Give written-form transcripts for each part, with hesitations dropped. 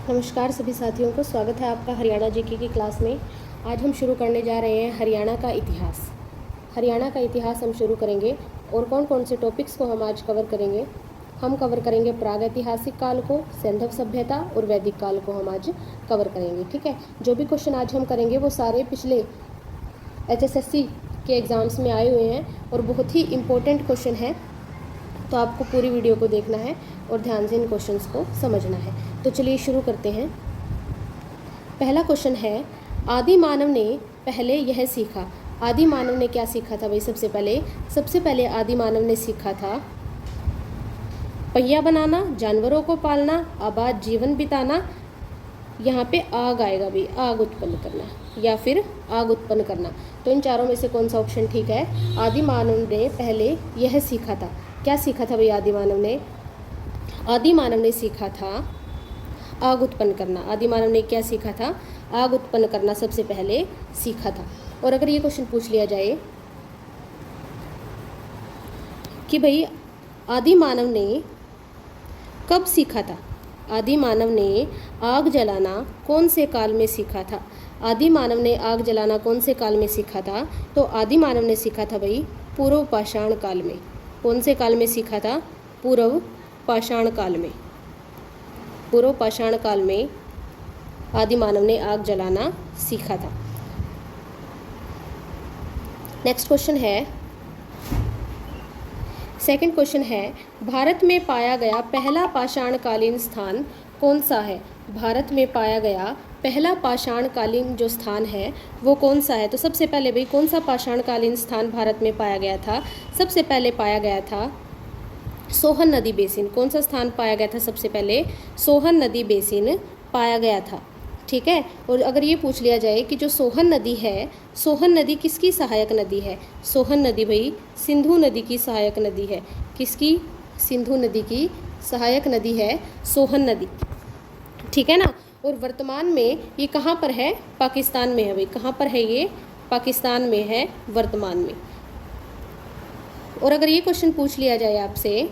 नमस्कार सभी साथियों को, स्वागत है आपका हरियाणा जीके की क्लास में। आज हम शुरू करने जा रहे हैं हरियाणा का इतिहास। हरियाणा का इतिहास हम शुरू करेंगे और कौन कौन से टॉपिक्स को हम आज कवर करेंगे। हम कवर करेंगे प्रागैतिहासिक काल को, सैंधव सभ्यता और वैदिक काल को हम आज कवर करेंगे। ठीक है, जो भी क्वेश्चन आज हम करेंगे वो सारे पिछले HSSC के एग्ज़ाम्स में आए हुए हैं और बहुत ही इम्पोर्टेंट क्वेश्चन है, तो आपको पूरी वीडियो को देखना है और ध्यान से इन क्वेश्चंस को समझना है। तो चलिए शुरू करते हैं। पहला क्वेश्चन है, आदि मानव ने पहले यह सीखा। आदि मानव ने क्या सीखा था भाई? सबसे पहले आदि मानव ने सीखा था पहिया बनाना, जानवरों को पालना, आबाद जीवन बिताना। यहाँ पे आग आएगा भाई, आग उत्पन्न करना या फिर आग उत्पन्न करना। तो इन चारों में से कौन सा ऑप्शन ठीक है? आदि मानव ने पहले यह सीखा था। क्या सीखा था भाई आदि मानव ने? आदि मानव ने सीखा था आग उत्पन्न करना। आदि मानव ने क्या सीखा था? आग उत्पन्न करना सबसे पहले सीखा था। और अगर ये क्वेश्चन पूछ लिया जाए कि भाई आदि मानव ने कब सीखा था? आदि मानव ने आग जलाना कौन से काल में सीखा था? आदि मानव ने आग जलाना कौन से काल में सीखा था? तो आदि मानव ने सीखा था भाई पूर्व पाषाण काल में। कौन से काल में सीखा था? पूर्व पाषाण काल में। पूर्व पाषाण काल में आदि मानव ने आग जलाना सीखा था। नेक्स्ट क्वेश्चन है, सेकंड क्वेश्चन है, भारत में पाया गया पहला पाषाणकालीन स्थान कौन सा है? भारत में पाया गया पहला पाषाणकालीन जो स्थान है वो कौन सा है? तो सबसे पहले भाई कौन सा पाषाणकालीन स्थान भारत में पाया गया था? सबसे पहले पाया गया था सोहन नदी बेसिन। कौन सा स्थान पाया गया था सबसे पहले? सोहन नदी बेसिन पाया गया था। ठीक है, और अगर ये पूछ लिया जाए कि जो सोहन नदी है, सोहन नदी किसकी सहायक नदी है? सोहन नदी भाई सिंधु नदी की सहायक नदी है। किसकी? सिंधु नदी की सहायक नदी है सोहन नदी। ठीक है ना। और वर्तमान में ये कहाँ पर है? पाकिस्तान में है भाई। कहाँ पर है ये? पाकिस्तान में है वर्तमान में। और अगर ये क्वेश्चन पूछ लिया जाए आपसे,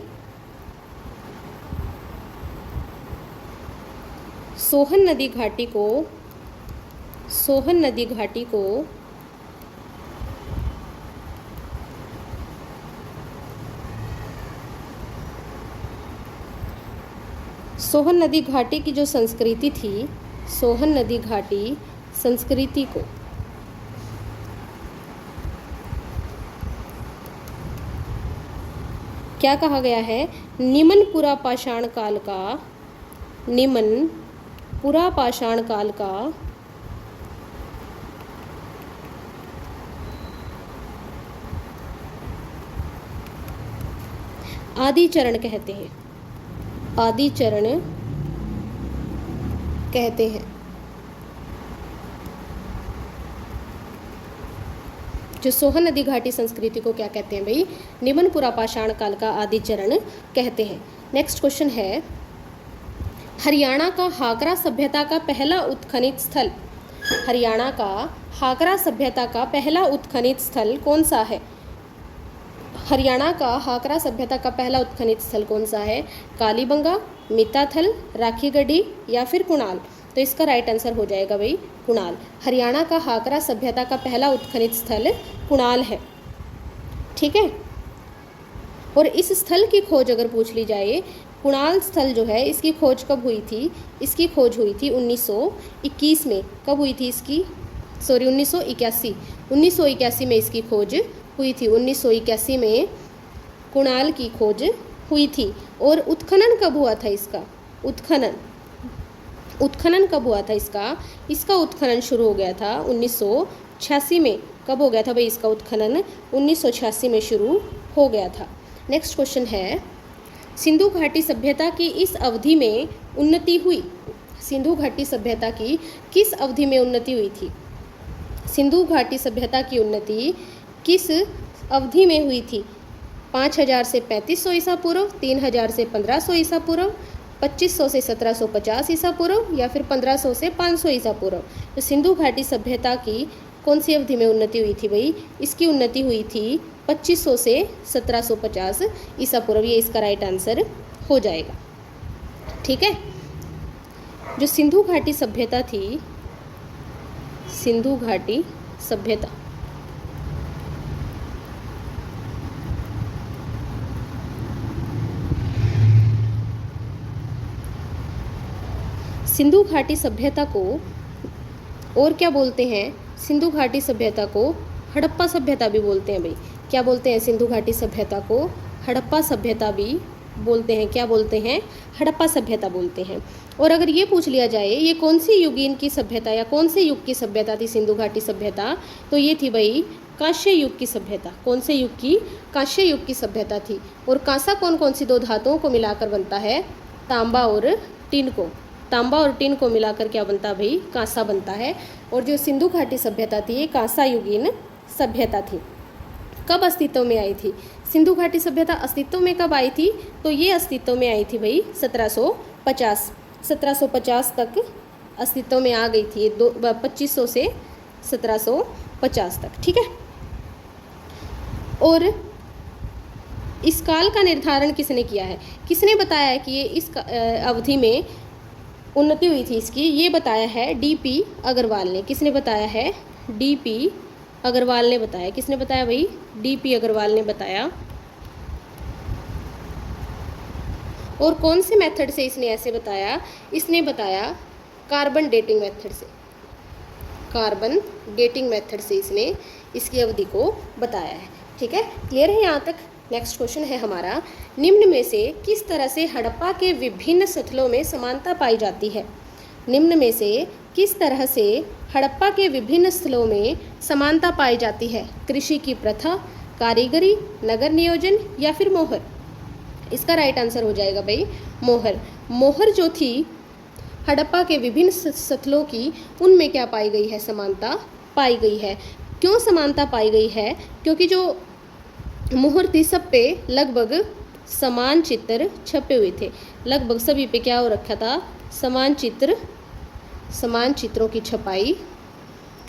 सोहन नदी घाटी को सोहन नदी घाटी की जो संस्कृति थी, सोहन नदी घाटी संस्कृति को क्या कहा गया है? निमनपुरा पाषाण काल का, निमनपुरा पाषाण काल का आदि चरण कहते हैं। आदि चरण कहते हैं। जो सोहन नदी घाटी संस्कृति को क्या कहते हैं भाई? निमनपुरा पाषाण काल का आदि चरण कहते हैं। नेक्स्ट क्वेश्चन है, हरियाणा का हाकरा सभ्यता का पहला उत्खनित स्थल। हरियाणा का हाकरा सभ्यता का पहला उत्खनित स्थल कौन सा है? हरियाणा का हाकरा सभ्यता का पहला उत्खनित स्थल कौन सा है? कालीबंगा, मिताथल, राखीगढ़ी या फिर कुणाल? तो इसका राइट आंसर हो जाएगा भाई कुणाल। हरियाणा का हाकरा सभ्यता का पहला उत्खनित स्थल कुणाल है। ठीक है, और इस स्थल की खोज अगर पूछ ली जाए, कुणाल स्थल जो है इसकी खोज कब हुई थी? इसकी खोज हुई थी 1921 में। कब हुई थी इसकी? 1981। 1981 में इसकी खोज हुई थी। 1981 में कुणाल की खोज हुई थी। और उत्खनन कब हुआ था इसका? उत्खनन कब हुआ था इसका? इसका उत्खनन शुरू हो गया था 1986 में। कब हो गया था भाई इसका उत्खनन? 1986 में शुरू हो गया था। नेक्स्ट क्वेश्चन है, सिंधु घाटी सभ्यता की इस अवधि में उन्नति हुई। सिंधु घाटी सभ्यता की किस अवधि में उन्नति हुई थी? सिंधु घाटी सभ्यता की उन्नति किस अवधि में हुई थी? 5000 से 3500 ईसा पूर्व, 3000 से 1500 ईसा पूर्व, 2500 से 1750 ईसा पूर्व या फिर 1500 से 500 ईसा पूर्व? तो सिंधु घाटी सभ्यता की कौन सी अवधि में उन्नति हुई थी भाई? इसकी उन्नति हुई थी 2500 से 1750 ईसा पूर्व। ये इसका राइट आंसर हो जाएगा। ठीक है, जो सिंधु घाटी सभ्यता थी, सिंधु घाटी सभ्यता, सिंधु घाटी सभ्यता को और क्या बोलते हैं? सिंधु घाटी सभ्यता को हड़प्पा सभ्यता भी बोलते हैं भाई। क्या बोलते हैं? सिंधु घाटी सभ्यता को हड़प्पा सभ्यता भी बोलते हैं। क्या बोलते हैं? हड़प्पा सभ्यता बोलते हैं। और अगर ये पूछ लिया जाए ये कौन सी युगीन की सभ्यता या कौन से युग की सभ्यता थी सिंधु घाटी सभ्यता, तो ये थी भाई कांस्य युग की सभ्यता। कौन से युग की? कांस्य युग की सभ्यता थी। और कांसा कौन कौन सी दो धातुओं को मिलाकर बनता है? तांबा और टिन को। तांबा और टिन को मिलाकर क्या बनता है भाई? कांसा बनता है। और जो सिंधु घाटी सभ्यता थी ये कांसा युगीन सभ्यता थी। कब अस्तित्व में आई थी? सिंधु घाटी सभ्यता अस्तित्व में कब आई थी? तो ये अस्तित्व में आई थी भाई 1750 तक अस्तित्व में आ गई थी। 2500 से 1750 तक, ठीक है। और इस काल का निर्धारण किसने किया है? किसने बताया है कि ये इस अवधि में उन्नति हुई थी इसकी? ये बताया है डीपी अग्रवाल ने। किसने बताया है? डीपी अग्रवाल ने बताया। किसने बताया भाई? डीपी अग्रवाल ने बताया। और कौन से मेथड से इसने ऐसे बताया? इसने बताया कार्बन डेटिंग मेथड से। कार्बन डेटिंग मेथड से इसने इसकी अवधि को बताया है, ठीक है। क्लियर है यहाँ तक? नेक्स्ट क्वेश्चन है हमारा, निम्न में से किस तरह से हड़प्पा के विभिन्न स्थलों में समानता पाई जाती है? निम्न में से किस तरह से हड़प्पा के विभिन्न स्थलों में समानता पाई जाती है? कृषि की प्रथा, कारीगरी, नगर नियोजन या फिर मोहर? इसका राइट आंसर हो जाएगा भाई मोहर। मोहर जो थी हड़प्पा के विभिन्न स्थलों की, उनमें क्या पाई गई है? समानता पाई गई है। क्यों समानता पाई गई है? क्योंकि जो मोहर थी सब पे लगभग समान चित्र छपे हुए थे। लगभग सभी पे क्या हो रखा था? समान चित्र, समान चित्रों की छपाई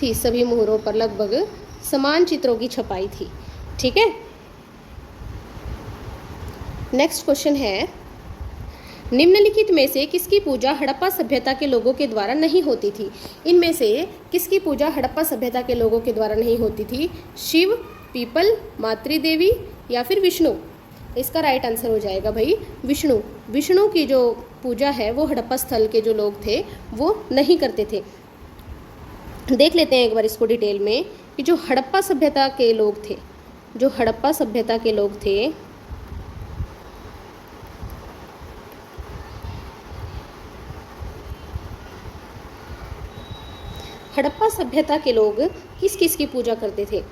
थी। सभी मोहरों पर लगभग समान चित्रों की छपाई थी, ठीक है। नेक्स्ट क्वेश्चन है, निम्नलिखित में से किसकी पूजा हड़प्पा सभ्यता के लोगों के द्वारा नहीं होती थी? इनमें से किसकी पूजा हड़प्पा सभ्यता के लोगों के द्वारा नहीं होती थी? शिव, पीपल, मातृ देवी या फिर विष्णु? इसका राइट आंसर हो जाएगा भाई विष्णु। विष्णु की जो पूजा है वो हड़प्पा स्थल के जो लोग थे वो नहीं करते थे। देख लेते हैं एक बार इसको डिटेल में कि जो हड़प्पा सभ्यता के लोग थे, जो हड़प्पा सभ्यता के लोग थे, हड़प्पा सभ्यता के लोग किस किस की पूजा करते थे?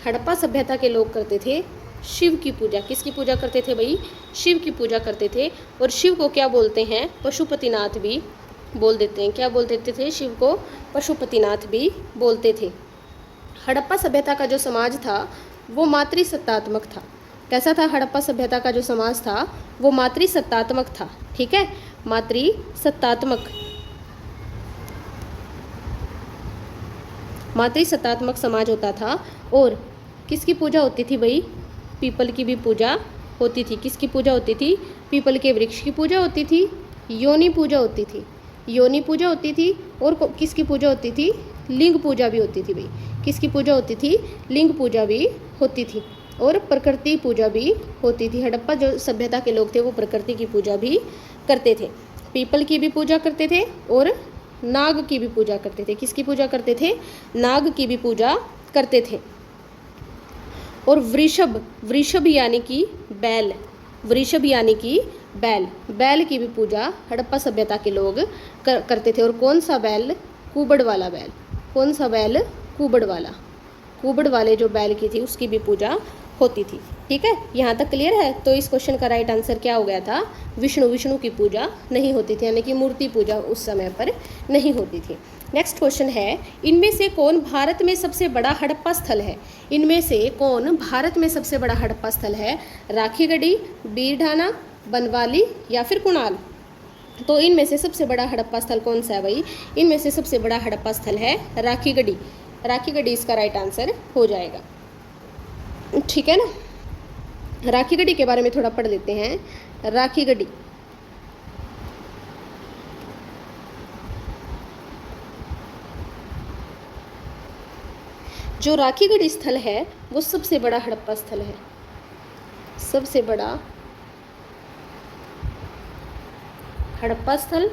हड़प्पा सभ्यता के लोग करते थे शिव की पूजा। किसकी पूजा करते थे भाई? शिव की पूजा करते थे। और शिव को क्या बोलते हैं? पशुपतिनाथ भी बोल देते हैं। क्या बोल देते थे? शिव को पशुपतिनाथ भी बोलते थे। हड़प्पा सभ्यता का जो समाज था वो मातृसत्तात्मक था। कैसा था हड़प्पा सभ्यता का जो समाज था? वो मातृसत्तात्मक था, ठीक है। मातृसत्तात्मक समाज होता था। और किसकी पूजा होती थी भाई? पीपल की भी पूजा होती थी। किसकी पूजा होती थी? पीपल के वृक्ष की पूजा होती थी। योनि पूजा होती थी। योनि पूजा होती थी। और किसकी पूजा होती थी? लिंग पूजा भी होती थी भाई। किसकी पूजा होती थी? लिंग पूजा भी होती थी। और प्रकृति पूजा भी होती थी। हड़प्पा जो सभ्यता के लोग थे वो प्रकृति की पूजा भी करते थे। पीपल की भी पूजा करते थे और नाग की भी पूजा करते थे। किसकी पूजा करते थे? नाग की भी पूजा करते थे। और वृषभ यानी कि बैल, वृषभ यानी कि बैल, बैल की भी पूजा हड़प्पा सभ्यता के लोग करते थे। और कौन सा बैल? कुबड़ वाला बैल। कौन सा बैल? कुबड़ वाला। कुबड़ वाले जो बैल की थी उसकी भी पूजा होती थी, ठीक है। यहाँ तक क्लियर है? तो इस क्वेश्चन का राइट आंसर क्या हो गया था? विष्णु। विष्णु की पूजा नहीं होती थी, यानी कि मूर्ति पूजा उस समय पर नहीं होती थी। नेक्स्ट क्वेश्चन है, इनमें से कौन भारत में सबसे बड़ा हड़प्पा स्थल है? इनमें से कौन भारत में सबसे बड़ा हड़प्पा स्थल है? राखीगढ़ी, बीरढाना, बनवाली या फिर कुणाल? तो इनमें से सबसे बड़ा हड़प्पा स्थल कौन सा है भाई? इनमें से सबसे बड़ा हड़प्पा स्थल है राखीगढ़ी। राखीगढ़ी इसका राइट आंसर हो जाएगा, ठीक है ना। राखीगढ़ी के बारे में थोड़ा पढ़ लेते हैं। राखीगढ़ी, जो राखीगढ़ स्थल है वो सबसे बड़ा हड़प्पा स्थल है, सबसे बड़ा हड़प्पा स्थल।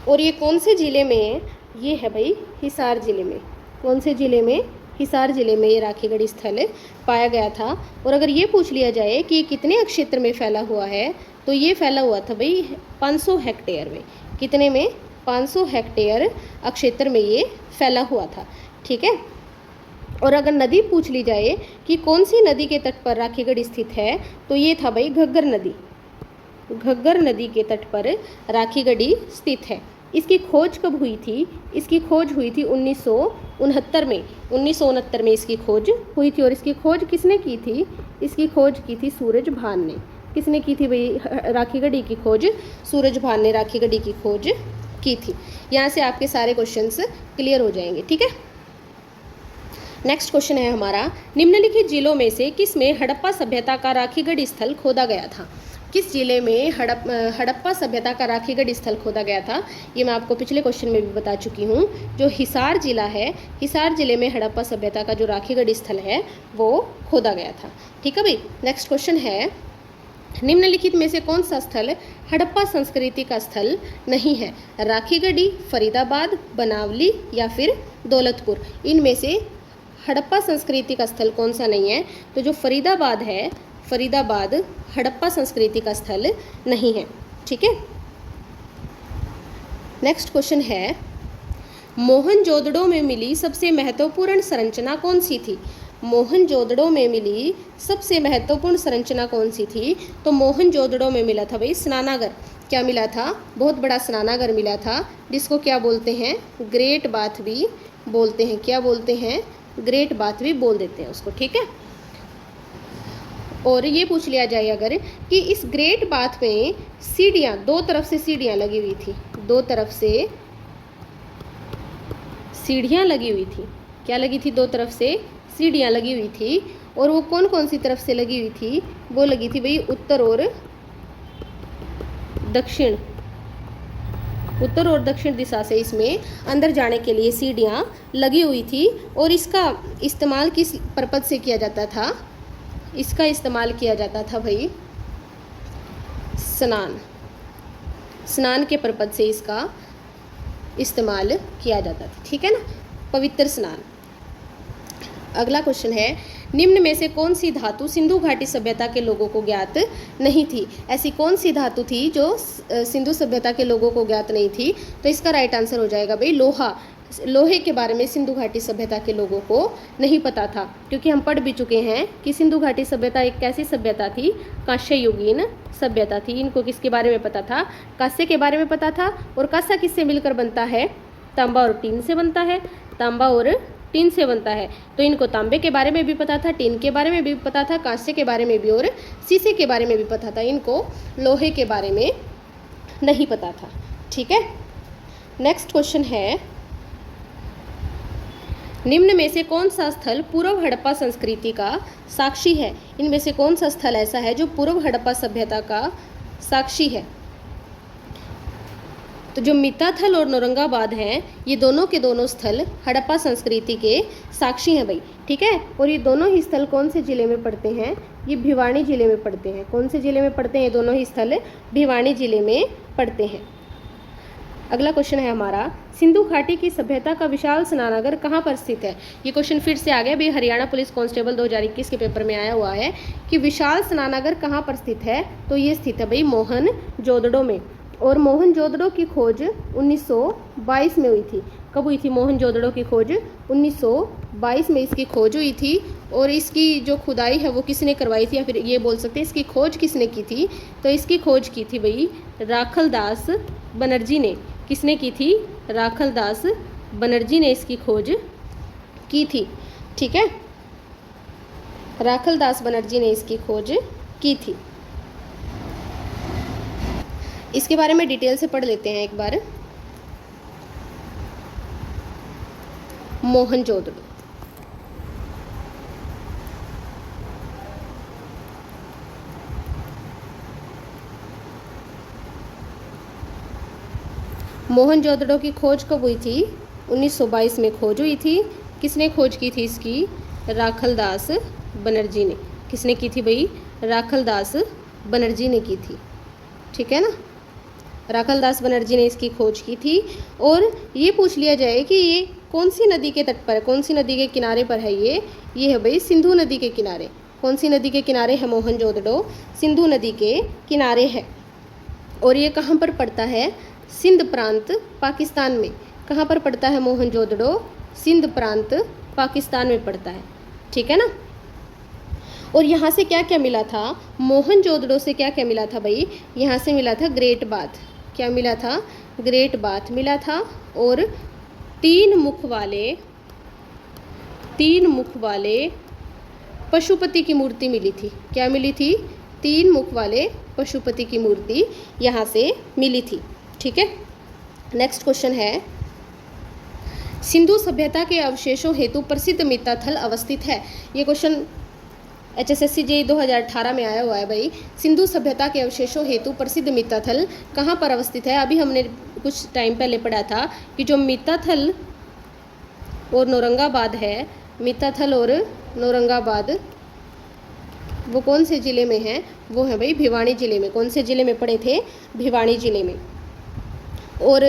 और ये कौन से ज़िले में है? ये है भाई हिसार ज़िले में। कौन से ज़िले में? हिसार ज़िले में ये राखीगढ़ स्थल पाया गया था। और अगर ये पूछ लिया जाए कि कितने क्षेत्र में फैला हुआ है, तो ये फैला हुआ था भाई 500 हेक्टेयर में। कितने में? 500 हेक्टेयर क्षेत्र में ये फैला हुआ था। ठीक है। और अगर नदी पूछ ली जाए कि कौन सी नदी के तट पर राखीगढ़ स्थित है, तो ये था भाई घग्गर नदी। घग्गर नदी के तट पर राखीगढ़ स्थित है। इसकी खोज कब हुई थी? इसकी खोज हुई थी 1969 में। 1969 में इसकी खोज हुई थी। और इसकी खोज किसने की थी? इसकी खोज की थी सूरजभान ने। किसने की थी भाई राखीगढ़ की खोज? सूरजभान ने राखीगढ़ की खोज की थी। यहाँ से आपके सारे क्वेश्चंस क्लियर हो जाएंगे। ठीक है। नेक्स्ट क्वेश्चन है हमारा, निम्नलिखित जिलों में से किस में हड़प्पा सभ्यता का राखीगढ़ स्थल खोदा गया था? किस जिले में हड़प्पा सभ्यता का राखीगढ़ स्थल खोदा गया था? ये मैं आपको पिछले क्वेश्चन में भी बता चुकी हूँ। जो हिसार जिला है, हिसार जिले में हड़प्पा सभ्यता का जो राखीगढ़ स्थल है वो खोदा गया था। ठीक है भाई। नेक्स्ट क्वेश्चन है, निम्नलिखित में से कौन सा स्थल हड़प्पा संस्कृति का स्थल नहीं है? राखीगढ़, फरीदाबाद, बनावली या फिर दौलतपुर। इनमें से हड़प्पा संस्कृति का स्थल कौन सा नहीं है? तो जो फरीदाबाद है, फरीदाबाद हड़प्पा संस्कृति का स्थल नहीं है। ठीक है। नेक्स्ट क्वेश्चन है, मोहनजोदड़ो में मिली सबसे महत्वपूर्ण संरचना कौन सी थी? मोहनजोदड़ो में मिली सबसे महत्वपूर्ण संरचना कौन सी थी? तो मोहनजोदड़ो में मिला था भाई स्नानागार। क्या मिला था? बहुत बड़ा स्नानागार मिला था, जिसको क्या बोलते हैं? ग्रेट बाथ भी बोलते हैं। क्या बोलते हैं? ग्रेट बाथ भी बोल देते हैं उसको। ठीक है। और ये पूछ लिया जाए अगर कि इस ग्रेट बाथ में सीढ़ियाँ, दो तरफ से सीढ़ियाँ लगी हुई थी, दो तरफ से सीढ़ियाँ लगी हुई थी। क्या लगी थी? दो तरफ से सीढ़ियाँ लगी हुई थी। और वो कौन कौन सी तरफ से लगी हुई थी? वो लगी थी भाई उत्तर और दक्षिण। उत्तर और दक्षिण दिशा से इसमें अंदर जाने के लिए सीढ़ियाँ लगी हुई थी। और इसका इस्तेमाल किस पर्पज से किया जाता था? इसका इस्तेमाल किया जाता था भाई स्नान के पर्पज से इसका इस्तेमाल किया जाता था। ठीक है ना, पवित्र स्नान। अगला क्वेश्चन है, निम्न में से कौन सी धातु सिंधु घाटी सभ्यता के लोगों को ज्ञात नहीं थी? ऐसी कौन सी धातु थी जो सिंधु सभ्यता के लोगों को ज्ञात नहीं थी? तो इसका राइट आंसर हो जाएगा भाई लोहा। लोहे के बारे में सिंधु घाटी सभ्यता के लोगों को नहीं पता था, क्योंकि हम पढ़ भी चुके हैं कि सिंधु घाटी सभ्यता एक कैसी सभ्यता थी? कांस्य युगीन सभ्यता थी। इनको किसके बारे में पता था? कांस्य के बारे में पता था। और कांस्य किससे मिलकर बनता है? तांबा और टीन से बनता है। तांबा और टीन से बनता है। तो इनको तांबे के बारे में भी पता था, टीन के बारे में भी पता था, कांस्य के बारे में भी और शीशे के बारे में भी पता था। इनको लोहे के बारे में नहीं पता था। ठीक है। नेक्स्ट क्वेश्चन है, निम्न में से कौन सा स्थल पूर्व हड़प्पा संस्कृति का साक्षी है? इनमें से कौन सा स्थल ऐसा है जो पूर्व हड़प्पा सभ्यता का साक्षी है? तो जो मिताथल और नौरंगाबाद हैं, ये दोनों के दोनों स्थल हड़प्पा संस्कृति के साक्षी हैं भाई। ठीक है। और ये दोनों ही स्थल कौन से जिले में पड़ते हैं? ये भिवानी जिले में पड़ते हैं। कौन से जिले में पड़ते हैं? ये दोनों ही स्थल भिवानी जिले में पड़ते हैं। अगला क्वेश्चन है हमारा, सिंधु घाटी की सभ्यता का विशाल स्नानागार कहाँ पर स्थित है? ये क्वेश्चन फिर से आ गया भाई, हरियाणा पुलिस कांस्टेबल 2021 के पेपर में आया हुआ है कि विशाल स्नानागार कहाँ पर स्थित है? तो ये स्थित है भाई मोहनजोदड़ो में। और मोहनजोदड़ो की खोज 1922 में हुई थी। कब हुई थी मोहनजोदड़ो की खोज? 1922 में इसकी खोज हुई थी। और इसकी जो खुदाई है वो किसने करवाई थी, या फिर ये बोल सकते हैं इसकी खोज किसने की थी? तो इसकी खोज की थी भाई राखलदास बनर्जी ने। किसने की थी? राखलदास बनर्जी ने इसकी खोज की थी। ठीक है। राखलदास बनर्जी ने इसकी खोज की थी। इसके बारे में डिटेल से पढ़ लेते हैं एक बार। मोहनजोदड़ो। मोहनजोदड़ो की खोज कब हुई थी? 1922 में खोज हुई थी। किसने खोज की थी इसकी? राखलदास बनर्जी ने। किसने की थी भाई? राखलदास बनर्जी ने की थी। ठीक है ना, राखलदास बनर्जी ने इसकी खोज की थी। और ये पूछ लिया जाए कि ये कौन सी नदी के तट पर, कौन सी नदी के किनारे पर है ये है भाई सिंधु नदी के किनारे। कौन सी नदी के किनारे है मोहनजोदड़ो? सिंधु नदी के किनारे है। और ये कहाँ पर पड़ता है? सिंध प्रांत पाकिस्तान में। कहाँ पर पड़ता है मोहनजोदड़ो? सिंध प्रांत पाकिस्तान में पड़ता है। ठीक है ना। और यहाँ से क्या क्या मिला था? मोहनजोदड़ो से क्या क्या मिला था भाई? यहाँ से मिला था ग्रेट बाथ। क्या मिला था? ग्रेट बाथ मिला था। और तीन मुख वाले पशुपति की मूर्ति मिली थी। क्या मिली थी? 3 मुख वाले पशुपति की मूर्ति यहाँ से मिली थी। ठीक है। नेक्स्ट क्वेश्चन है, सिंधु सभ्यता के अवशेषों हेतु प्रसिद्ध मित्ताथल अवस्थित है। ये क्वेश्चन HSSC JEE 2018 में आया हुआ है भाई। सिंधु सभ्यता के अवशेषों हेतु प्रसिद्ध मित्ताथल कहाँ पर अवस्थित है? अभी हमने कुछ टाइम पहले पढ़ा था कि जो मित्ताथल और नौरंगाबाद है, मित्ताथल और नौरंगाबाद वो कौन से ज़िले में है? वो है भाई भिवानी ज़िले में। कौन से ज़िले में पड़े थे? भिवानी ज़िले में। और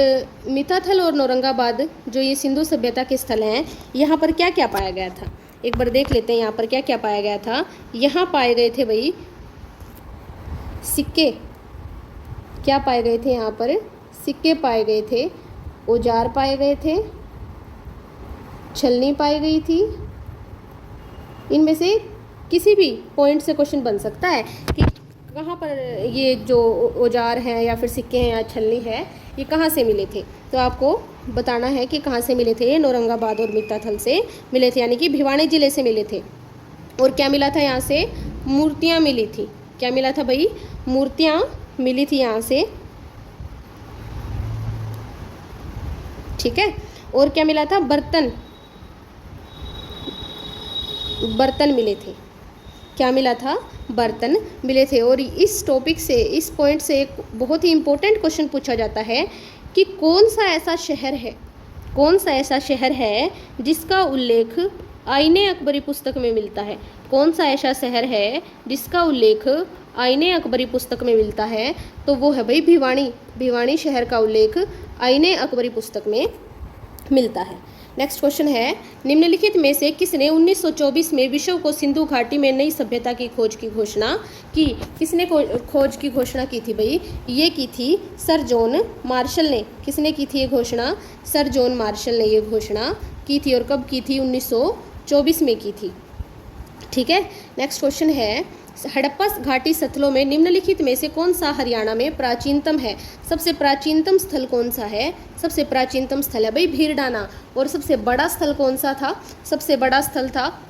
मित्ताथल और नौरंगाबाद जो ये सिंधु सभ्यता के स्थल हैं, यहाँ पर क्या क्या पाया गया था? एक बार देख लेते हैं यहाँ पर क्या क्या पाया गया था। यहाँ पाए गए थे भाई सिक्के। क्या पाए गए थे? यहाँ पर सिक्के पाए गए थे, औजार पाए गए थे, छलनी पाई गई थी। इनमें से किसी भी पॉइंट से क्वेश्चन बन सकता है कि कहाँ पर ये जो औजार हैं या फिर सिक्के हैं या छलनी है, ये कहाँ से मिले थे। तो आपको बताना है कि कहाँ से मिले थे। ये नौरंगाबाद और मित्ताथल से मिले थे, यानी कि भिवानी ज़िले से मिले थे। और क्या मिला था? यहाँ से मूर्तियाँ मिली थी। क्या मिला था भाई? मूर्तियाँ मिली थी यहाँ से। ठीक है। और क्या मिला था? बर्तन मिले थे। क्या मिला था? बर्तन मिले थे। और इस टॉपिक से, इस पॉइंट से एक बहुत ही इम्पोर्टेंट क्वेश्चन पूछा जाता है कि कौन सा ऐसा शहर है जिसका उल्लेख आईने अकबरी पुस्तक में मिलता है। कौन सा ऐसा शहर है जिसका उल्लेख आईने अकबरी पुस्तक में मिलता है? तो वो है भाई भिवानी। भिवानी शहर का उल्लेख आईने अकबरी पुस्तक में मिलता है। नेक्स्ट क्वेश्चन है, निम्नलिखित में से किसने 1924 में विश्व को सिंधु घाटी में नई सभ्यता की खोज की घोषणा की? किसने खोज की घोषणा की थी भाई? ये की थी सर जॉन मार्शल ने। किसने की थी ये घोषणा? सर जॉन मार्शल ने ये घोषणा की थी। और कब की थी? 1924 में की थी। ठीक है। नेक्स्ट क्वेश्चन है, हड़प्पा घाटी स्थलों में निम्नलिखित में से कौन सा हरियाणा में प्राचीनतम है? सबसे प्राचीनतम स्थल कौन सा है? सबसे प्राचीनतम स्थल है भाई भीरडाना। और सबसे बड़ा स्थल कौन सा था? सबसे बड़ा स्थल था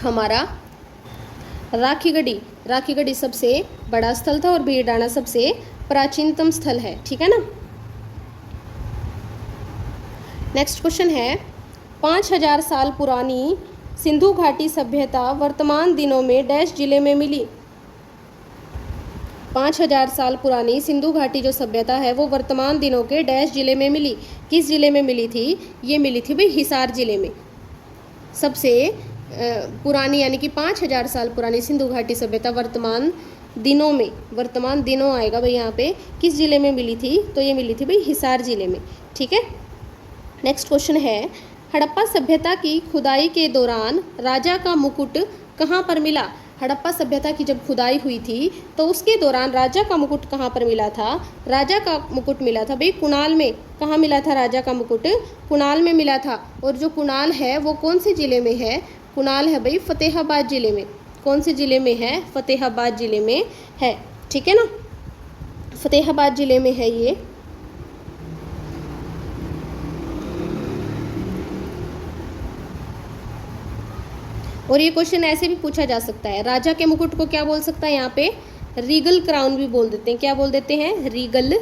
हमारा राखीगढ़ी। राखीगढ़ी सबसे बड़ा स्थल था और भीरडाना सबसे प्राचीनतम स्थल है। ठीक है ना। नेक्स्ट क्वेश्चन है, 5000 साल पुरानी सिंधु घाटी सभ्यता वर्तमान दिनों में डैश जिले में मिली। 5000 साल पुरानी सिंधु घाटी जो सभ्यता है वो वर्तमान दिनों के डैश जिले में मिली। किस जिले में मिली थी? ये मिली थी भाई हिसार जिले में। सबसे पुरानी यानी कि 5000 साल पुरानी सिंधु घाटी सभ्यता वर्तमान दिनों आएगा भाई यहाँ पे। किस जिले में मिली थी? तो ये मिली थी भाई हिसार जिले में। ठीक है। नेक्स्ट क्वेश्चन है, हड़प्पा सभ्यता की खुदाई के दौरान राजा का मुकुट कहाँ पर मिला? हड़प्पा सभ्यता की जब खुदाई हुई थी तो उसके दौरान राजा का मुकुट कहाँ पर मिला था? राजा का मुकुट मिला था भाई कुणाल में। कहाँ मिला था राजा का मुकुट? कुणाल में मिला था। और जो कुणाल है वो कौन से ज़िले में है? कुणाल है भाई फतेहाबाद ज़िले में। कौन से ज़िले में है? फतेहाबाद ज़िले में है। ठीक है ना, फतेहाबाद ज़िले में है ये। और ये क्वेश्चन ऐसे भी पूछा जा सकता है, राजा के मुकुट को क्या बोल सकता है? यहाँ पे रीगल क्राउन भी बोल देते हैं। क्या बोल देते हैं? रीगल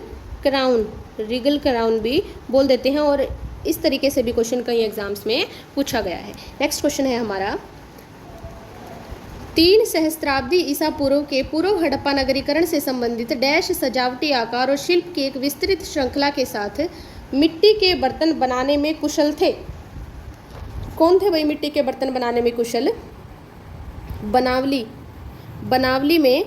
क्राउन भी बोल देते हैं। और इस तरीके से भी क्वेश्चन कई एग्जाम्स में पूछा गया है। नेक्स्ट क्वेश्चन है हमारा, 3 सहस्त्राब्दी ईसा पूर्व के पूर्व हड़प्पा नगरीकरण से संबंधित डैश सजावटी आकार और शिल्प की एक विस्तृत श्रृंखला के साथ मिट्टी के बर्तन बनाने में कुशल थे। कौन थे भाई मिट्टी के बर्तन बनाने में कुशल? बनावली। बनावली में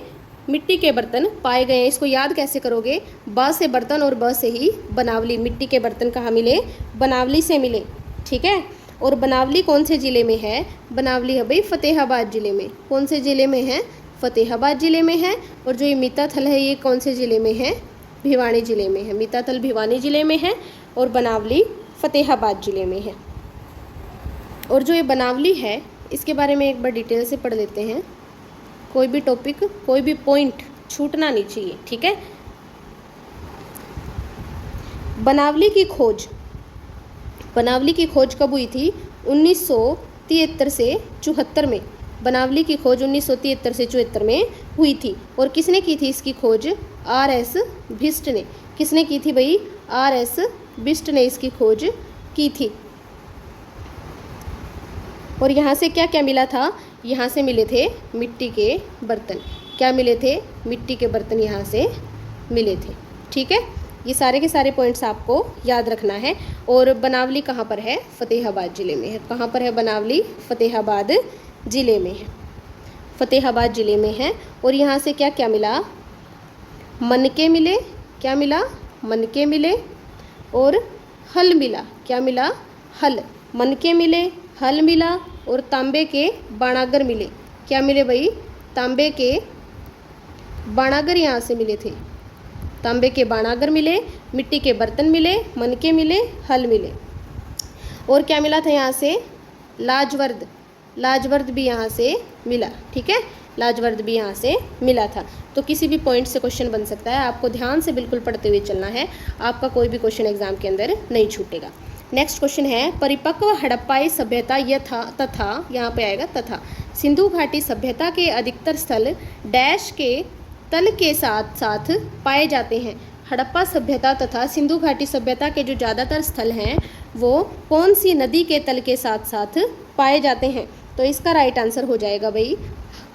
मिट्टी के बर्तन पाए गए हैं। इसको याद कैसे करोगे? ब से बर्तन और ब से ही बनावली। मिट्टी के बर्तन कहाँ मिले? बनावली से मिले। ठीक है। और बनावली कौन से ज़िले में है? बनावली है भाई फतेहाबाद ज़िले में। कौन से ज़िले में है? फतेहाबाद ज़िले में है। और जो ये मीताथल है ये कौन से ज़िले में है? भिवानी ज़िले में है। मीताथल भिवानी ज़िले में है और बनावली फतेहाबाद ज़िले में है। और जो ये बनावली है इसके बारे में एक बार डिटेल से पढ़ लेते हैं। कोई भी टॉपिक, कोई भी पॉइंट छूटना नहीं चाहिए। ठीक है। बनावली की खोज, बनावली की खोज कब हुई थी? 1973 से 74 में। बनावली की खोज 1973 से 74 में हुई थी। और किसने की थी इसकी खोज? R.S. भिष्ट ने। किसने की थी भाई? R.S. भिष्ट ने इसकी खोज की थी। और यहाँ से क्या क्या मिला था? यहाँ से मिले थे मिट्टी के बर्तन। क्या मिले थे? मिट्टी के बर्तन यहाँ से मिले थे। ठीक है। ये सारे के सारे पॉइंट्स आपको याद रखना है। और बनावली कहाँ पर है? फतेहाबाद ज़िले में है। कहाँ पर है बनावली? फतेहाबाद ज़िले में है। फतेहाबाद ज़िले में है। और यहाँ से क्या क्या मिला? मनके मिले। क्या मिला? मनके मिले और हल मिला। क्या मिला? हल। मनके मिले, हल मिला और तांबे के बाणागर मिले। क्या मिले भाई? तांबे के बाणागर यहाँ से मिले थे। तांबे के बाणागर मिले, मिट्टी के बर्तन मिले, मनके मिले, हल मिले। और क्या मिला था यहाँ से? लाजवर्द। लाजवर्द भी यहाँ से मिला। ठीक है। लाजवर्द भी यहाँ से मिला था। तो किसी भी पॉइंट से क्वेश्चन बन सकता है। आपको ध्यान से बिल्कुल पढ़ते हुए चलना है। आपका कोई भी क्वेश्चन एग्जाम के अंदर नहीं छूटेगा। नेक्स्ट क्वेश्चन है, परिपक्व हड़प्पाई सभ्यता यथा तथा, यहाँ पे आएगा तथा, सिंधु घाटी सभ्यता के अधिकतर स्थल डैश के तल के साथ साथ पाए जाते हैं। हड़प्पा सभ्यता तथा सिंधु घाटी सभ्यता के जो ज़्यादातर स्थल हैं वो कौन सी नदी के तल के साथ साथ पाए जाते हैं? तो इसका राइट आंसर हो जाएगा भाई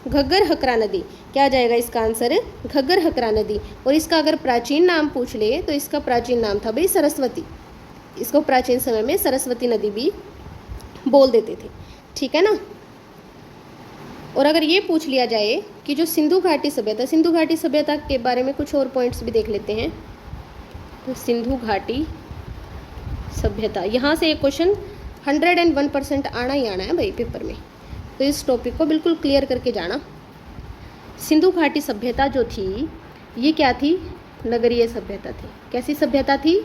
घग्गर हकरा नदी। क्या आ जाएगा इसका आंसर? घग्गर हकरा नदी। और इसका अगर प्राचीन नाम पूछ ले तो इसका प्राचीन नाम था भाई सरस्वती। इसको प्राचीन समय में सरस्वती नदी भी बोल देते थे। ठीक है ना। और अगर ये पूछ लिया जाए कि जो सिंधु घाटी सभ्यता, सिंधु घाटी सभ्यता के बारे में कुछ और पॉइंट्स भी देख लेते हैं। तो सिंधु घाटी सभ्यता, यहाँ से एक क्वेश्चन 101% आना ही आना है भाई पेपर में। तो इस टॉपिक को बिल्कुल क्लियर करके जाना। सिंधु घाटी सभ्यता जो थी ये क्या थी? नगरीय सभ्यता थी। कैसी सभ्यता थी?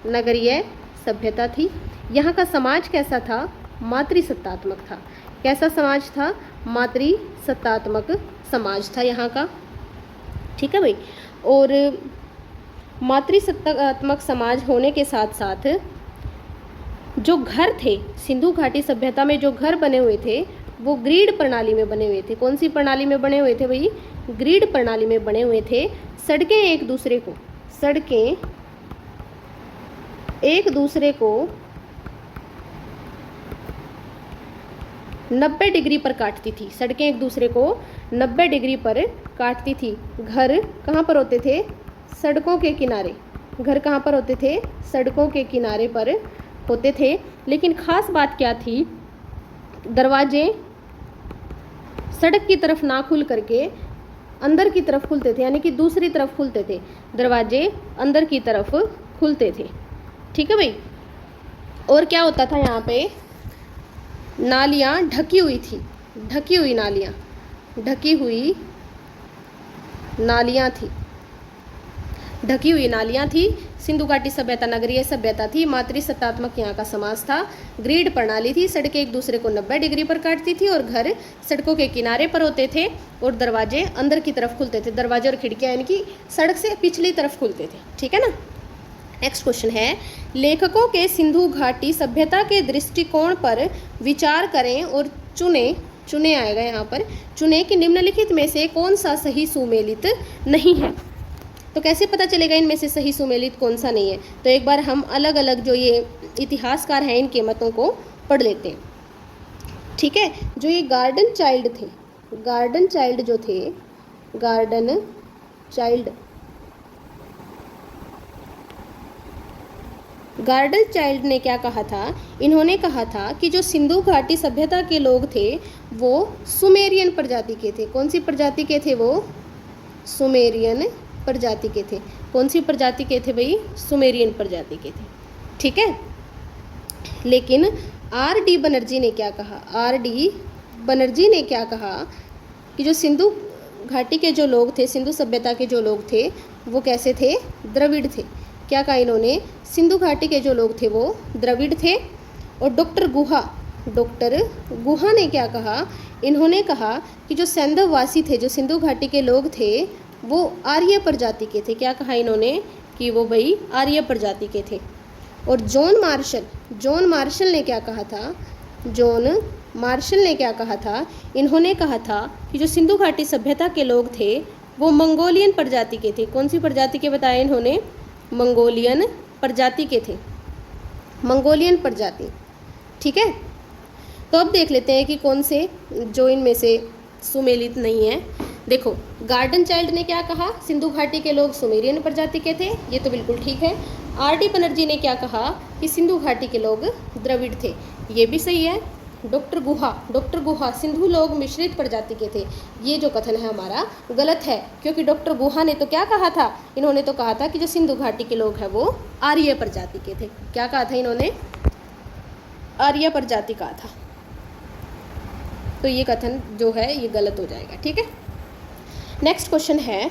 नगरीय सभ्यता थी। यहाँ का समाज कैसा था? मातृसत्तात्मक था। कैसा समाज था? मातृसत्तात्मक समाज था यहाँ का। ठीक है भाई। और मातृसत्तात्मक समाज होने के साथ साथ जो घर थे, सिंधु घाटी सभ्यता में जो घर बने हुए थे वो ग्रिड प्रणाली में बने हुए थे। कौन सी प्रणाली में बने हुए थे भाई? ग्रिड प्रणाली में बने हुए थे। सड़कें एक दूसरे को 90 डिग्री पर काटती थी। सड़कें एक दूसरे को 90 डिग्री पर काटती थी। घर कहाँ पर होते थे? सड़कों के किनारे। घर कहाँ पर होते थे? सड़कों के किनारे पर होते थे। लेकिन ख़ास बात क्या थी? दरवाजे सड़क की तरफ ना खुल करके अंदर की तरफ खुलते थे, यानी कि दूसरी तरफ खुलते थे। दरवाजे अंदर की तरफ खुलते थे। ठीक है भाई। और क्या होता था यहाँ पे? नालियाँ ढकी हुई थी। ढकी हुई नालियाँ, ढकी हुई नालियाँ थी। ढकी हुई नालियाँ थी। सिंधु घाटी सभ्यता नगरीय सभ्यता थी। मातृसत्तात्मक यहाँ का समाज था। ग्रिड प्रणाली थी। सड़कें एक दूसरे को 90 डिग्री पर काटती थी और घर सड़कों के किनारे पर होते थे और दरवाजे अंदर की तरफ खुलते थे। दरवाजे और खिड़कियाँ यानी कि सड़क से पिछली तरफ खुलते थे। ठीक है ना। नेक्स्ट क्वेश्चन है, लेखकों के सिंधु घाटी सभ्यता के दृष्टिकोण पर विचार करें और चुने आएगा यहाँ पर, चुने कि निम्नलिखित में से कौन सा सही सुमेलित नहीं है। तो कैसे पता चलेगा इनमें से सही सुमेलित कौन सा नहीं है? तो एक बार हम अलग अलग जो ये इतिहासकार हैं इनके मतों को पढ़ लेते हैं। ठीक है। जो ये गार्डन चाइल्ड थे, गार्डन चाइल्ड जो थे, गार्डन चाइल्ड, गार्डन चाइल्ड ने क्या कहा था? इन्होंने कहा था कि जो सिंधु घाटी सभ्यता के लोग थे वो सुमेरियन प्रजाति के थे। कौन सी प्रजाति के थे वो? सुमेरियन प्रजाति के थे। कौन सी प्रजाति के थे भाई? सुमेरियन प्रजाति के थे। ठीक है। लेकिन आर डी बनर्जी ने क्या कहा? आर डी बनर्जी ने क्या कहा कि जो सिंधु घाटी के जो लोग थे, सिंधु सभ्यता के जो लोग थे वो कैसे थे? द्रविड़ थे। क्या कहा इन्होंने? सिंधु घाटी के जो लोग थे वो द्रविड़ थे। और डॉक्टर गुहा ने क्या कहा? इन्होंने कहा कि जो सैंधववासी थे, जो सिंधु घाटी के लोग थे वो आर्य प्रजाति के थे। क्या कहा इन्होंने? कि वो भाई आर्य प्रजाति के थे। और जॉन मार्शल ने क्या कहा था? जॉन मार्शल ने क्या कहा था? इन्होंने कहा था कि जो सिंधु घाटी सभ्यता के लोग थे वो मंगोलियन प्रजाति के थे। कौन सी प्रजाति के बताया इन्होंने? मंगोलियन प्रजाति के थे। मंगोलियन प्रजाति। ठीक है। तो अब देख लेते हैं कि कौन से जो इनमें से सुमेलित नहीं है। देखो, गार्डन चाइल्ड ने क्या कहा? सिंधु घाटी के लोग सुमेरियन प्रजाति के थे। ये तो बिल्कुल ठीक है। आर डी बनर्जी ने क्या कहा? कि सिंधु घाटी के लोग द्रविड़ थे। ये भी सही है। डॉक्टर गुहा सिंधु लोग मिश्रित प्रजाति के थे। ये जो कथन है हमारा गलत है, क्योंकि डॉक्टर गुहा ने तो क्या कहा था? इन्होंने तो कहा था कि जो सिंधु घाटी के लोग हैं वो आर्य प्रजाति के थे। क्या कहा था इन्होंने? आर्य प्रजाति कहा था। तो ये कथन जो है ये गलत हो जाएगा। ठीक है। नेक्स्ट क्वेश्चन है,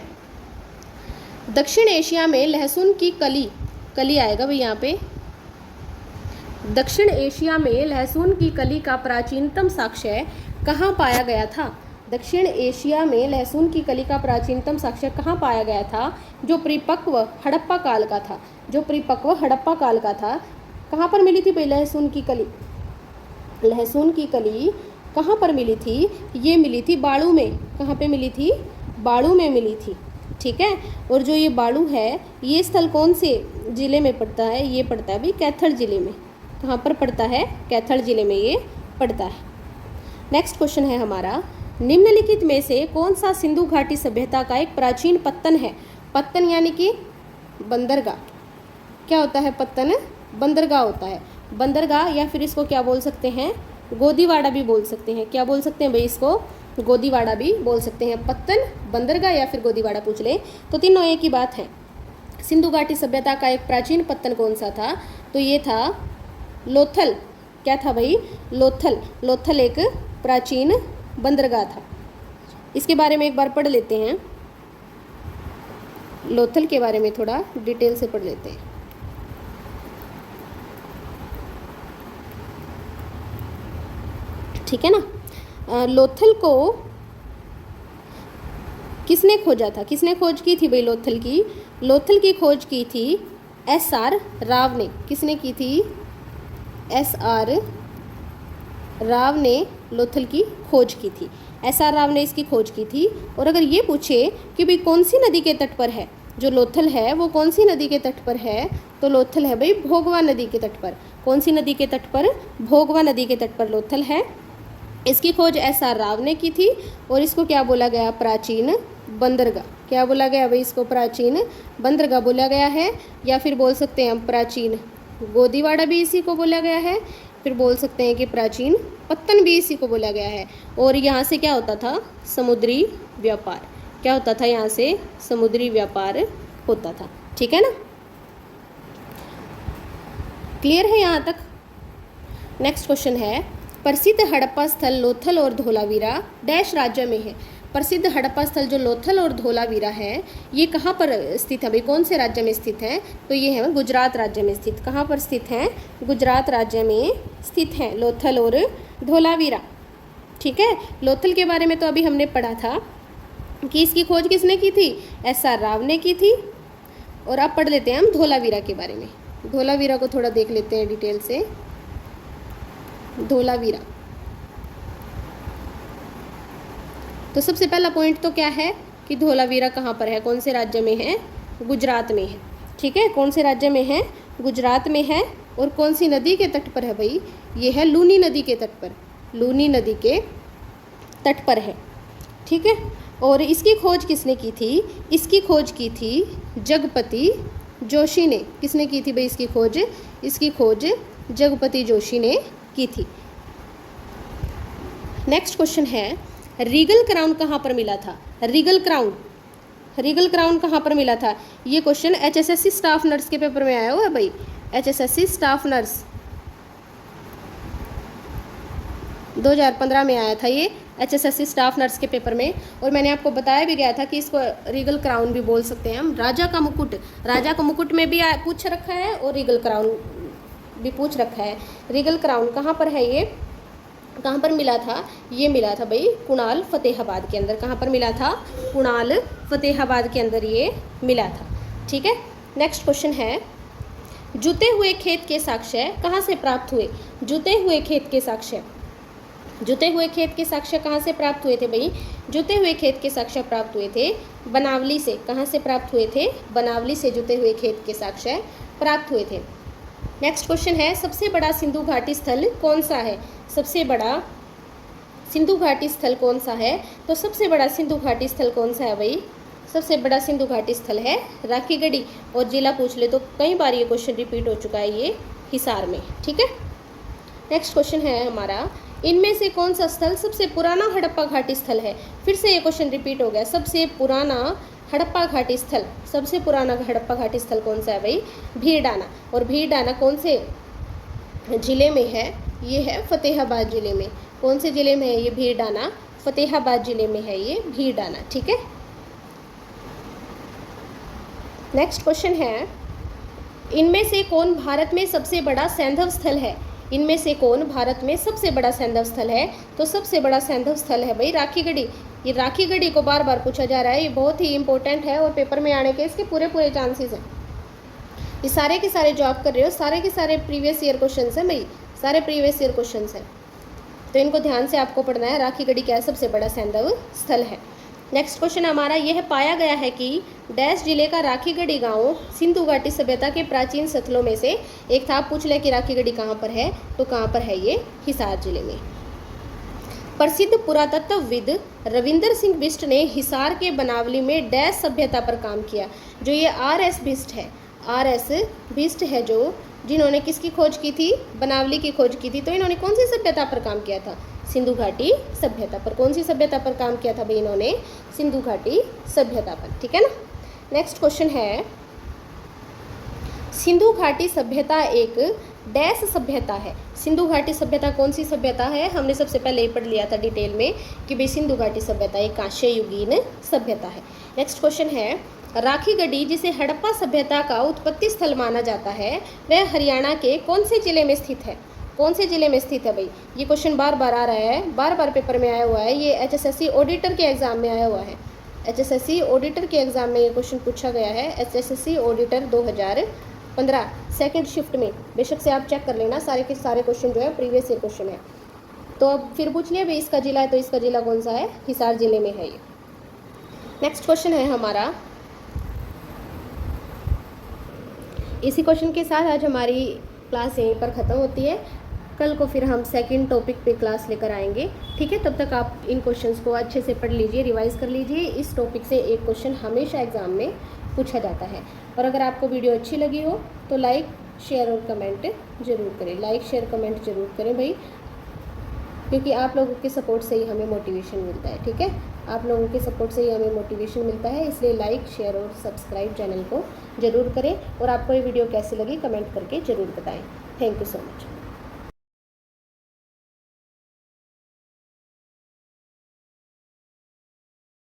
दक्षिण एशिया में लहसुन की कली आएगा भाई यहाँ पे। दक्षिण एशिया में लहसुन की कली का प्राचीनतम साक्ष्य कहाँ पाया गया था? दक्षिण एशिया में लहसुन की कली का प्राचीनतम साक्ष्य कहाँ पाया गया था? जो परिपक्व हड़प्पा काल का था। जो परिपक्व हड़प्पा काल का था। कहाँ पर मिली थी भाई लहसुन की कली? लहसुन की कली कहाँ पर मिली थी? ये मिली थी बाड़ू में। कहाँ पे मिली थी? बाड़ू में मिली थी। ठीक है। और जो ये बाड़ू है ये स्थल कौन से ज़िले में पड़ता है? ये पड़ता है भाई कैथल ज़िले में। कहाँ पर पड़ता है? कैथल ज़िले में ये पड़ता है। नेक्स्ट क्वेश्चन है हमारा, निम्नलिखित में से कौन सा सिंधु घाटी सभ्यता का एक प्राचीन पत्तन है? पत्तन यानी कि बंदरगाह। क्या होता है पत्तन? बंदरगाह होता है। बंदरगाह, या फिर इसको क्या बोल सकते हैं? गोदीवाड़ा भी बोल सकते हैं। क्या बोल सकते हैं भाई इसको? गोदीवाड़ा भी बोल सकते हैं। पत्तन, बंदरगाह या फिर गोदीवाड़ा पूछ ले तो तीनों एक ही बात है। सिंधु घाटी सभ्यता का एक प्राचीन पत्तन कौन सा था? तो ये था लोथल। क्या था भाई? लोथल एक प्राचीन बंदरगाह था। इसके बारे में एक बार पढ़ लेते हैं। लोथल के बारे में थोड़ा डिटेल से पढ़ लेते हैं। ठीक है ना। लोथल को किसने खोजा था? किसने खोज की थी भाई लोथल की? लोथल की खोज की थी SR राव ने। किसने की थी? SR राव ने लोथल की खोज की थी। SR राव ने इसकी खोज की थी। और अगर ये पूछे कि भाई कौन सी नदी के तट पर है, जो लोथल है वो कौन सी नदी के तट पर है, तो लोथल है भाई भोगवा नदी के तट पर। कौन सी नदी के तट पर? भोगवा नदी के तट पर लोथल है। इसकी खोज SR राव ने की थी। और इसको क्या बोला गया? प्राचीन बंदरगाह। क्या बोला गया भाई इसको? प्राचीन बंदरगाह बोला गया है। या फिर बोल सकते हैं हम प्राचीन गोदीवाड़ा भी इसी को बोला गया है। फिर बोल सकते हैं कि प्राचीन पत्तन भी इसी को बोला गया है। और यहाँ से क्या होता था? समुद्री व्यापार। क्या होता था? यहाँ से समुद्री व्यापार होता था। ठीक है ना। क्लियर है यहाँ तक? नेक्स्ट क्वेश्चन है, प्रसिद्ध हड़प्पा स्थल लोथल और धोलावीरा डैश राज्य में है। प्रसिद्ध हड़प्पा स्थल जो लोथल और धोलावीरा है ये कहाँ पर स्थित है भाई? कौन से राज्य में स्थित है? तो ये है गुजरात राज्य में स्थित। कहाँ पर स्थित है? गुजरात राज्य में स्थित है लोथल और धोलावीरा। ठीक है। लोथल के बारे में तो अभी हमने पढ़ा था कि इसकी खोज किसने की थी? SR राव ने की थी। और अब पढ़ लेते हैं हम धोलावीरा के बारे में। धोलावीरा को थोड़ा देख लेते हैं डिटेल से। धोलावीरा, तो सबसे पहला पॉइंट तो क्या है कि धोलावीरा कहाँ पर है? कौन से राज्य में है? गुजरात में है। ठीक है। कौन से राज्य में है? गुजरात में है। और कौन सी नदी के तट पर है भाई? ये है लूनी नदी के तट पर। लूनी नदी के तट पर है। ठीक है। और इसकी खोज किसने की थी? इसकी खोज की थी जगपति जोशी ने। किसने की थी भाई इसकी खोज? इसकी खोज जगपति जोशी ने की थी। नेक्स्ट क्वेश्चन है, रीगल क्राउन कहाँ पर मिला था? रीगल क्राउन, रीगल क्राउन कहाँ पर मिला था? ये क्वेश्चन HSSC स्टाफ नर्स के पेपर में आया हुआ है भाई। HSSC स्टाफ नर्स 2015 में आया था ये HSSC स्टाफ नर्स के पेपर में। और मैंने आपको बताया भी गया था कि इसको रीगल क्राउन भी बोल सकते हैं हम। राजा का मुकुट, राजा का मुकुट में भी पूछ रखा है और रीगल क्राउन भी पूछ रखा है। रीगल क्राउन कहाँ पर है? ये कहाँ पर मिला था? ये मिला था भाई कुणाल फतेहाबाद के अंदर। कहाँ पर मिला था? कुणाल फतेहाबाद के अंदर ये मिला था। ठीक है। नेक्स्ट क्वेश्चन है, जुते हुए खेत के साक्ष्य कहाँ से प्राप्त हुए? जुते हुए खेत के साक्ष्य, जुते हुए खेत के साक्ष्य कहाँ से प्राप्त हुए थे भाई? जुते हुए खेत के साक्ष्य प्राप्त हुए थे बनावली से। कहाँ से प्राप्त हुए थे? बनावली से जुते हुए खेत के साक्ष्य प्राप्त हुए थे। नेक्स्ट क्वेश्चन है, सबसे बड़ा सिंधु घाटी स्थल कौन सा है? सबसे बड़ा सिंधु घाटी स्थल कौन सा है? तो सबसे बड़ा सिंधु घाटी स्थल कौन सा है भाई? सबसे बड़ा सिंधु घाटी स्थल है राखीगढ़ी। और जिला पूछ ले तो कई बार ये क्वेश्चन रिपीट हो चुका है, ये हिसार में। ठीक है। नेक्स्ट क्वेश्चन है हमारा, इनमें से कौन सा स्थल सबसे पुराना हड़प्पा घाटी स्थल है? फिर से ये क्वेश्चन रिपीट हो गया। सबसे पुराना हड़प्पा घाटी स्थल, सबसे पुराना हड़प्पा घाटी स्थल कौन सा है भाई? भीरडाना। और भीरडाना कौन से ज़िले में है? ये है फतेहाबाद ज़िले में। कौन से ज़िले में है ये भीरडाना? फतेहाबाद ज़िले में है ये भीरडाना। ठीक है। नेक्स्ट क्वेश्चन है, इनमें से कौन भारत में सबसे बड़ा सैंधव स्थल है? इनमें से कौन भारत में सबसे बड़ा सैंधव स्थल है? तो सबसे बड़ा सैंधव स्थल है भाई राखीगढ़ी। ये राखीगढ़ी को बार बार पूछा जा रहा है, ये बहुत ही इंपॉर्टेंट है और पेपर में आने के इसके पूरे चांसेस हैं। ये सारे के सारे जो आप कर रहे हो सारे के सारे प्रीवियस ईयर क्वेश्चन हैं भाई, सारे प्रीवियस ईयर क्वेश्चन हैं, तो इनको ध्यान से आपको पढ़ना है। राखीगढ़ी क्या सबसे बड़ा सैंधव स्थल है। नेक्स्ट क्वेश्चन हमारा, यह पाया गया है कि डैश जिले का राखीगढ़ी गांव सिंधु घाटी सभ्यता के प्राचीन स्थलों में से एक था। पूछ ले कि राखीगढ़ी कहाँ पर है? तो कहाँ पर है ये? हिसार जिले में। प्रसिद्ध पुरातत्वविद रविंदर सिंह बिष्ट ने हिसार के बनावली में डैश सभ्यता पर काम किया। जो ये RS बिष्ट है, RS बिष्ट है जो जिन्होंने किसकी खोज की थी? बनावली की खोज की थी। तो इन्होंने कौन सी सभ्यता पर काम किया था? सिंधु घाटी सभ्यता पर। कौन सी सभ्यता पर काम किया था भाई इन्होंने? सिंधु घाटी सभ्यता पर। ठीक है ना। नेक्स्ट क्वेश्चन है, सिंधु घाटी सभ्यता एक डैश सभ्यता है। सिंधु घाटी सभ्यता कौन सी सभ्यता है? हमने सबसे पहले ही पढ़ लिया था डिटेल में कि भाई सिंधु घाटी सभ्यता एक कांस्य युगीन सभ्यता है। नेक्स्ट क्वेश्चन है, राखीगढ़ी जिसे हड़प्पा सभ्यता का उत्पत्ति स्थल माना जाता है वह हरियाणा के कौन से जिले में स्थित है? कौन से जिले में स्थित है भाई? ये क्वेश्चन बार बार आ रहा है, बार बार पेपर में आया हुआ है। ये HSSC ऑडिटर के एग्जाम में आया हुआ है। HSSC ऑडिटर के एग्जाम में ये क्वेश्चन पूछा गया है। HSSC ऑडिटर 2015 सेकंड शिफ्ट में। बेशक से आप चेक कर लेना, सारे के सारे क्वेश्चन जो है प्रीवियस ईयर क्वेश्चन है। तो अब फिर पूछ लिया भाई इसका जिला है, तो इसका जिला कौन सा है? हिसार जिले में है ये। नेक्स्ट क्वेश्चन है हमारा, इसी क्वेश्चन के साथ आज हमारी क्लास यहीं पर ख़त्म होती है। कल को फिर हम सेकंड टॉपिक पे क्लास लेकर आएंगे। ठीक है। तब तक आप इन क्वेश्चंस को अच्छे से पढ़ लीजिए, रिवाइज कर लीजिए। इस टॉपिक से एक क्वेश्चन हमेशा एग्जाम में पूछा जाता है। और अगर आपको वीडियो अच्छी लगी हो तो लाइक शेयर और कमेंट ज़रूर करें। लाइक शेयर कमेंट ज़रूर करें भाई, क्योंकि आप लोगों के सपोर्ट से ही हमें मोटिवेशन मिलता है। ठीक है। आप लोगों के सपोर्ट से ही हमें मोटिवेशन मिलता है, इसलिए लाइक शेयर और सब्सक्राइब चैनल को ज़रूर करें। और आपको ये वीडियो कैसी लगी कमेंट करके ज़रूर बताएं। Thank you so much.